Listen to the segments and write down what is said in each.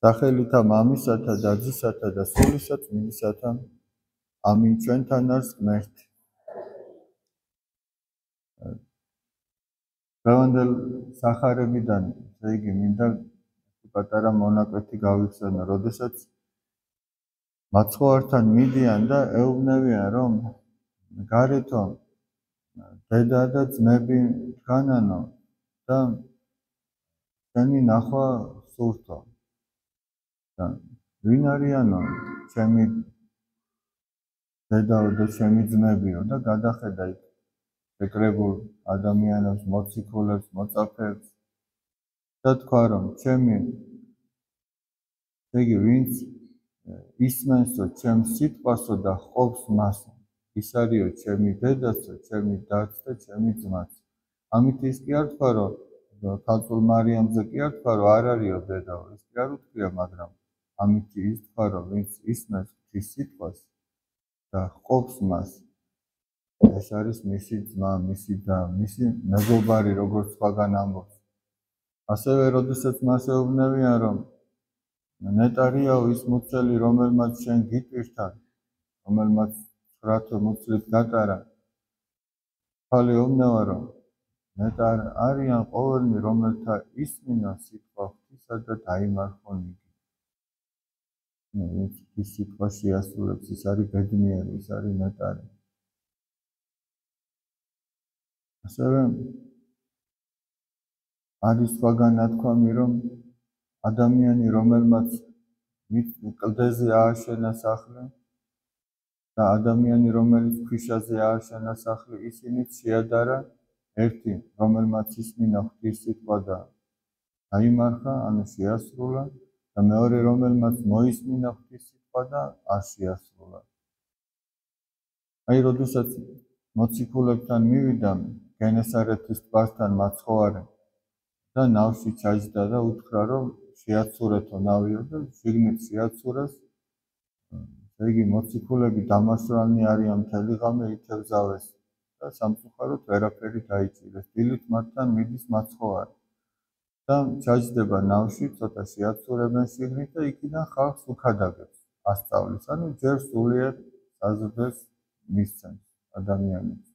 სახელითა მამისათა და ძისათა და სულისა წმინდისათა. ამინ. ჩვენთან არის ღმერთი. დღევანდელ სახარებიდან, ესე იგი, მინდა პატარა მონაკვეთი გავიხსენო, როდესაც მაცხოვართან მიდიან და ეუბნებიან, რომ გარეთო დედა და ძმები დგანანო და შენი ნახვა სურთო. და ვინ არიანო ჩემი დედაო და ჩემი ძმებიო და გადახედა იქ შეკრებულ ადამიანებს, მოციქულებს, მოწაფეებს და თქვა, რომ ჩემი, იგი ვინც ისმენსო ჩემს სიტყვასო და ყოფს მას, ის არისო ჩემი დედაცო, ჩემი დაც და ჩემი ძმაც. ამით ის კი არ თქვა, რომ ქალწულ მარიამზე კი არ თქვა, რომ არ არისო დედაო, ის კი არ უთქვია, მაგრამ ამით ის თქვა, რომ ვინც ისმენს ღვთის სიტყვას და ყოფს მას, ეს არის მისი ძმა, მისი და მისი მეგობარი, როგორც სხვაგან ამბობს. ასევე, როდესაც მას ეუბნებიან, რომ ნეტარიაო ის მუცელი, რომელმაც შენ გიტვირთა, რომელმაც 9 მუცლით გატარა, ხალი ეუბნება, რომ ნეტარ არიან ყოველნი, რომელთა ისმინა სიტყვა ღვთისა და დაიმარხონ იგი. ვინც ღვთის სიტყვას შეასრულებს, ის არის ბედნიერი, ის არის ნეტარი. ასევე არის სხვაგან ნათქვამი, რომ ადამიანი, რომელმაც კლდეზე ააშენა სახლი და ადამიანი, რომელიც ქვიშაზე ააშენა სახლი, ისინიც შეადარა ერთი, რომელმაც ისმინა ღვთის სიტყვა და დაიმარხა, ანუ შეასრულა, და მეორე, რომელმაც მოისმინა ღვთის სიტყვა და არ შეასრულა. აი, როდესაც მოციქულებთან მივიდა გენესარეთის ტბასთან მაცხოვარი და ნავში ჩაჯდა და უთხრა, რომ შეაცურეთო ნავიო და შიგნით შეაცურეს. ესე იგი, მოციქულები დამასრალნი არიან, მთელი ღამე ითევზავეს და სამწუხაროდ ვერაფერი დაიჭირეს. დილით მათთან მიდის მაცხოვარი და ჩაჯდება ნავში, ცოტა შეაცურებენ შიგნით და იქიდან ხალხს უქადაგებს, ასწავლის, ანუ ჯერ სულიერ საზრდოს მისცემს ადამიანებს.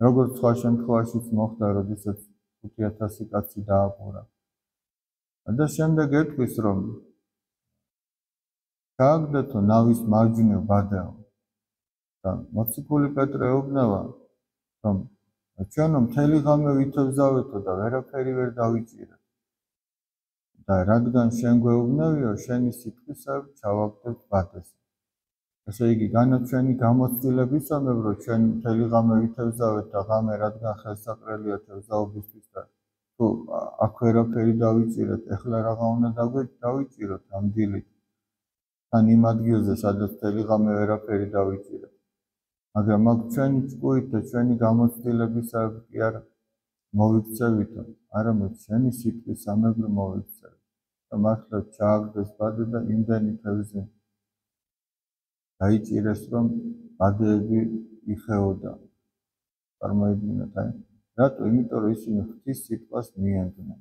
როგორც სხვა შემთხვევაშიც მოხდა, როდესაც 5000 კაცი დააპყრა. და შემდეგ ეთქვის, რომ გააგდეთო ნავის მარჯვნივ ბადეო. და მოციქული პეტრე ეუბნება, რომ ჩვენო მთელი ღამე ვითევზავეთო და ვერაფერი ვერ დავიჭირეთ. და რადგან შენ გვეუბნებიო, შენი სიტყვისავით ჩავაგდეთ ბადეს. ესე იგი, განაჩვენი გამოცდილებისამებრ, რომ ჩვენ მთელი ღამე ვითევზავეთ და ღამე რადგან ხელსაყრელია თევზაობისთვის და თუ აქ ვერაფერი დავიჭირეთ, ეხლა რაღა უნდა დავიჭიროთ ამ დილით, თან იმ ადგილზე, სადაც მთელი ღამე ვერაფერი დავიჭირეთ. მაგრამ აქ ჩვენი ჭკუით და ჩვენი გამოცდილებისამებრ კი არ მოვიქცევითო, არამედ შენი სიტყვისამებრ მოვიქცევით. და მართლა ჩააგდეს ბადე და იმდენი თევზი დაიჭირეს, რომ ბადეები იხეოდა. წარმოიდგინეთ, აი, რატო? იმიტომ, რომ ისინი ღვთის სიტყვას მიენდნენ.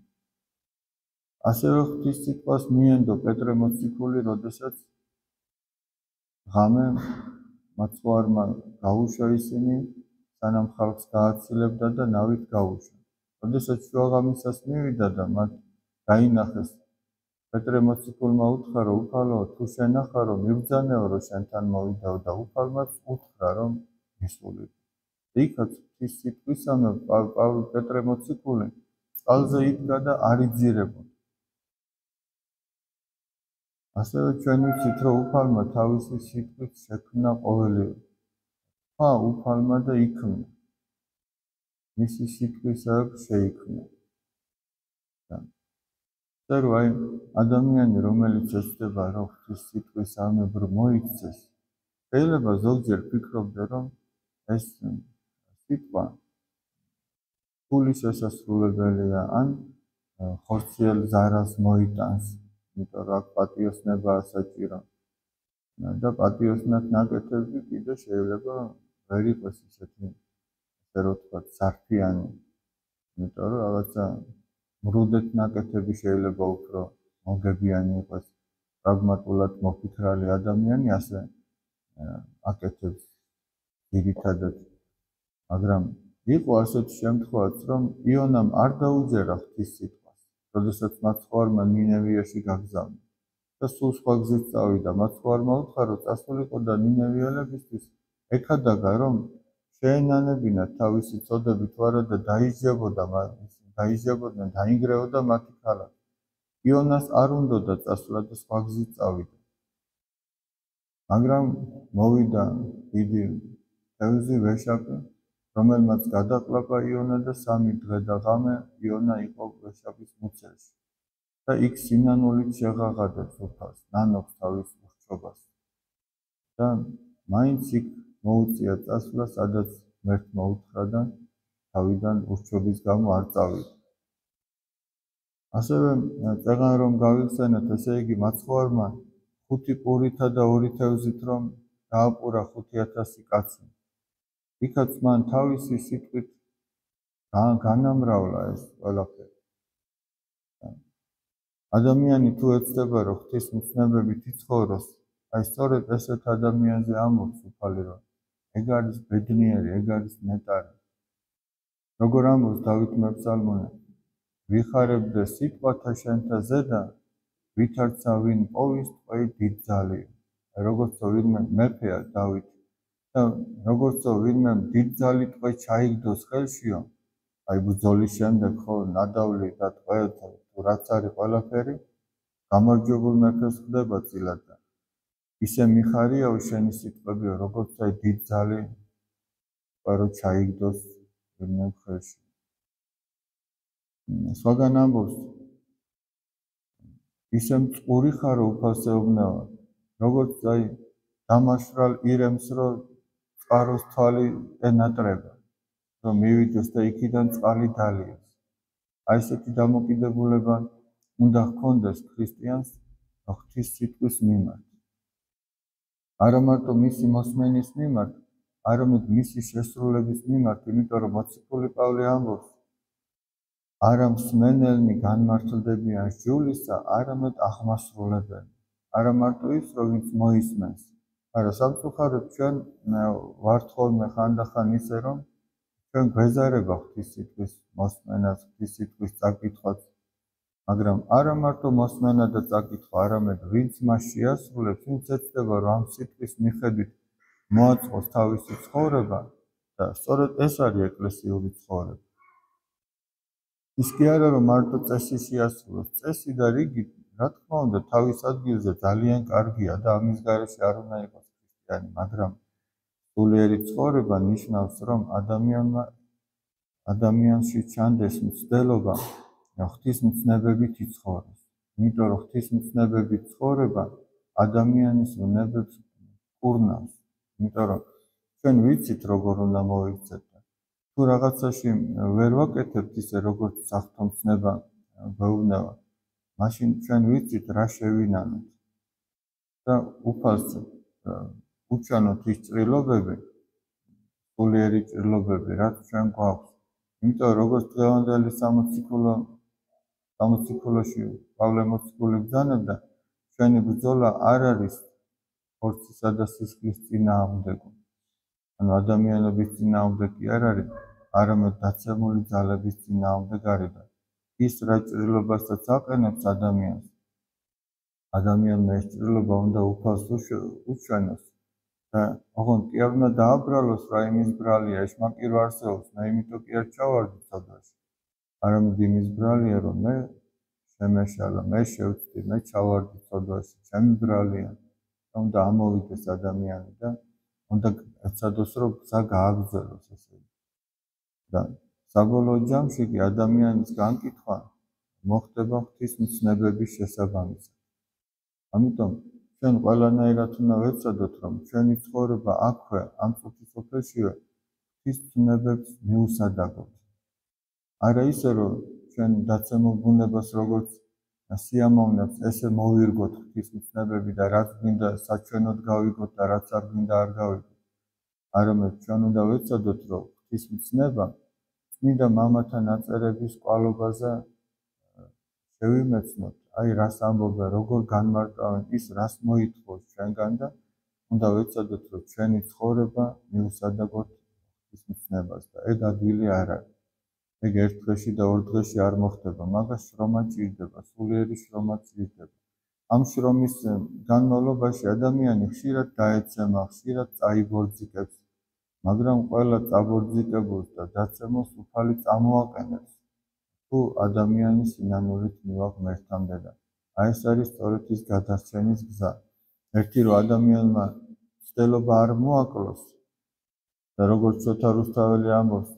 ასევე ღვთის სიტყვას მიენდო პეტრე მოციქული, როდესაც ღამე მაცხოვარმა გაუშვა ისინი, სანამ ხალხს გააცილებდა და ნავით გაუშვა. როდესაც შუაღამისას მივიდა და მათ დაინახეს, პეტრე მოციქულმა უთხრა, რომ უფალო, თუ შენახა, რომ მიბრძანეო, რომ შენთან მოვიდაო და უფალმაც უთხრა, რომ მისულიყო. იქაც ღვთის სიტყვისამებრ პეტრე მოციქული წყალზე იდგა და არ იძირებოდა. ასევე ჩვენ ვიცით, რომ უფალმა თავისი სიტყვით შექმნა ყოველივე. თქვა უფალმა და იქმნა. მისი სიტყვისამებრ შეიქმნა. წერო, აი, ადამიანი, რომელიც ეცდება, რომ ღვთის სიტყვისამებრ მოიქცეს, შეიძლება ზოგჯერ ფიქრობდა, რომ ეს სიტყვა ფულის შესასრულებელია, ან ხორციელ ზარალს მოიტანს, იმიტომ რომ აქ პატიოსნებაა საჭირო. და პატიოსნად ნაკეთები კიდე შეიძლება ვერ იყოს ისეთი, ასე რომ ვთქვათ, სარფიანი. იმიტომ რომ რაღაცა მრუდეთ ნაკეთები შეიძლება უფრო მოგებიანი იყოს, პრაგმატულად მოფიქრალი ადამიანი ასე აკეთებს ძირითადად. მაგრამ იყო ასეთი შემთხვევაც, რომ იონამ არ დაუჯერა ღვთის სიტყვას, როდესაც მაცხოვარმა ნინევიაში გაგზავნა და სულ სხვა გზით წავიდა. მაცხოვარმა უთხრა, რომ წასულიყო და ნინევიელებისთვის ეკადაგა, რომ შეენანებინათ თავისი წოდები თუ არა და დაიჯდებოდნენ, დაინგრეოდა მათი ქალაქი. იონას არ უნდოდა წასვლა და სხვა გზით წავიდა. მაგრამ მოვიდა დიდი თევზი ვეშაპი, რომელმაც გადაყლაპა იონა და 3 დღე და ღამე იონა იყო ვეშაპის მუცელში. და იქ სინანულით შეღაღადებს უფალს, ნანობს თავის ურჩობას. და მაინც იქ მოუწია წასვლა, სადაც ღმერთმა უთხრა და თავიდან ურჩობის გამო არ წავიდა. ასევე წეგან რომ გავიხსენოთ, ესე იგი მაცხოვარმა 5 პურითა და 2 თევზით რომ დააპურა 5000 კაცი. იქაც მან თავისი სიტყვით განამრავლა ეს ყველაფერი. ადამიანი თუ ეცდება რომ ღვთისმცნებებით იცხოვროს, აი სწორედ ესეთ ადამიანზე ამბობს უფალი, რომ ეგ არის ბედნიერი, ეგ არის ნეტარი. როგორ ამბობს დავით მეფსალმონე, ვიხარებდე სიტყვათა შენთა ზედა, ვითარცა ვინ პოვის ტყვეი დიდ ძალია. როგორცო ვინმე მეფეა დავით და როგორცო ვინმე დიდ ძალი ტყვე ჩაიგდოს ხელშიო, აი ბრძოლის შემდეგ ხო ნადავლი და ტყვე თუ რაც არის ყველაფერი, გამარჯვებულ მეფეს ხდება წილად და ისე მიხარიაო შენი სიტყვებიო, როგორც აი დიდ ძალი ტყვე რო ჩაიგდოს ვინმე ხელში. სხვაგან ამბობს, ისე მწყური ხარო უფალსეუბნეო, როგორც აი დამაშვრალ ირემს რო წყაროს თვალი ენატრება, რომ მივიდეს და იქიდან წყალი დალიოს. აი ესეთი დამოკიდებულება უნდა ჰქონდეს ქრისტიანს ღვთის სიტყვის მიმართ. არა მარტო მისი მოსმენის მიმართ, არამედ მისი შესრულების მიმართ, იმიტომ რომ მოციქული პავლე ამბობს, არა მსმენელნი განმართლდებიან სჯულისა, არამედ აღმასრულებელი. არა მარტო ის, რომ ვინც მოისმენს. არა, სამწუხაროდ ჩვენ ვართ ხოლმე ხანდახან ისე, რომ ჩვენ გვეზარება ღვთის სიტყვის მოსმენას, ღვთის სიტყვის წაკითხვაც, მაგრამ არა მარტო მოსმენა და წაკითხვა, არამედ ვინც მას შეასრულებს, ვინც ეცდება, რომ ამ სიტყვის მიხედვით მოაწყოს თავისი ცხოვრება და სწორედ ეს არის ეკლესიური ცხოვრება. ის კი არა, რომ მარტო წესი შეასრულოს, წესი და რიგი, რა თქმა უნდა, თავის ადგილზე ძალიან კარგია და ამის გარეშე არ უნდა იყოს ქრისტიანი, მაგრამ სულიერი ცხოვრება ნიშნავს, რომ ადამიანში ჩანდეს მცდელობა ღვთისმცნებებით იცხოვროს. იმიტომ რომ ღვთისმცნებებით ცხოვრება ადამიანის უნებებს კურნავს. იმიტომ რომ ჩვენ ვიცით როგორ უნდა მოიქცეთ. თუ რაღაცაში ვერ ვაკეთებთ ისე როგორც საღვთო მცნება გვეუბნება, მაშინ ჩვენ ვიცით რა შევინანოთ და უფალს უჩვენოთ ის ჭრილობები, სულიერი ჭრილობები, რაც ჩვენ გვაქვს. იმიტომ როგორც დღევანდელი სამოციქულოში პავლე მოციქული ბრძანებდა, ჩვენი ბრძოლა არ არის ხორცისა და სისხლის წინააღმდეგო. ანუ ადამიანების წინააღმდეგ კი არ არის, არამედ დაცემული ძალების წინააღმდეგ არის და ის რა ჭრილობასაც აყენებს ადამიანმა ეს ჭრილობა უნდა უფალს უჩვენოს და ოღონდ კი არ უნდა დააბრალოს, რა იმის ბრალია, ეშმაკი რო არსებობს, მე იმიტომ კი არ ჩავარდი ცოდვაში, არამედ იმის ბრალია, რომ მე შემეშალა, მე შევწდი, მე ჩავარდი ცოდვაში, ჩემი ბრალია, უნდა ამოვიდეს ადამიანი და უნდა ეცადოს, რომ გზა გააგრძელოს ესე. და საბოლოო ჯამში კი ადამიანის განკითხვა მოხდება ღვთისმცნებების შესაბამისად. ამიტომ ჩვენ ყველანაირად უნდა ვეცადოთ, რომ ჩვენი ცხოვრება აქვე, ამ წუთისოფელშივე ღვთისმცნებებს მიუსადაგოთ. არა ისე, რომ ჩვენ დაცემულ ბუნებას როგორც სიამოვნებს, ესე მოვირგოთ ღვთისმცნებები და რაც გვინდა საჩვენოდ გავიგოთ და რაც არ გვინდა არ გავიგოთ. არამედ ჩვენ უნდა ვეცადოთ, რომ ღვთისმცნება წმინდა მამათა ნაწერების კვალობაზე შევიმეცნოთ, აი რას ამბობენ, როგორ განმარტავენ, ის რას მოითხოვს ჩვენგან და უნდა ვეცადოთ, რომ ჩვენი ცხოვრება მიუსადაგოთ ის მცნებას და ეგ ადვილი არ არის. ეგ ერთ დღეში და ორ დღეში არ მოხდება, მაგას შრომა ჭირდება, სულიერი შრომა ჭირდება. ამ შრომის განმავლობაში ადამიანი ხშირად დაეცემა, ხშირად წაიბორძიკებს, მაგრამ ყველა წაბორძიკებულს და დაცემულს უფალი წამოაყენებს, თუ ადამიანი სინანულით მივაღმერთამდე და აი ეს არის სწორედ ის გადარჩენის გზა. ერთი რომ ადამიანმა ცდელობა არ მოაკლოს და როგორც ცოთა რუსთაველი ამბობს,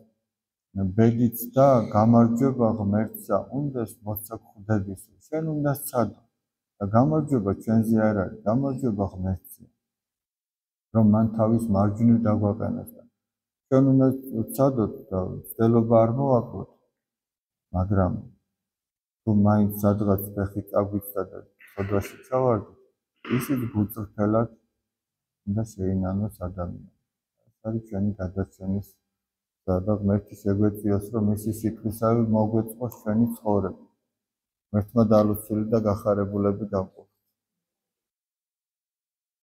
ბედიც და გამარჯვება ღმერთსა უნდას მოცაქვხდებისო, შენ უნდა სცადო და გამარჯვება ჩვენზე არ არის, გამარჯვება ღმერთზე, რომ მან თავის მარჯვნივ დაგვაყენოს და ჩვენ უნდა ვცადოთ და ცდელობა არ მოვაკლოთ, მაგრამ თუ მაინც სადღაც ფეხი წაგვიწდა და სოდვაში ჩავარდით, ისიც გულწრფელად უნდა შეინანოს ადამიანს. ეს არის ჩვენი გადარჩენის გზა და ღმერთი შეგვეციოს, რომ მისი სიტყვისავე მოგვეწყოს ჩვენი ცხოვრება. ღმერთმა დალოცული და გახარებულები გავყოთ.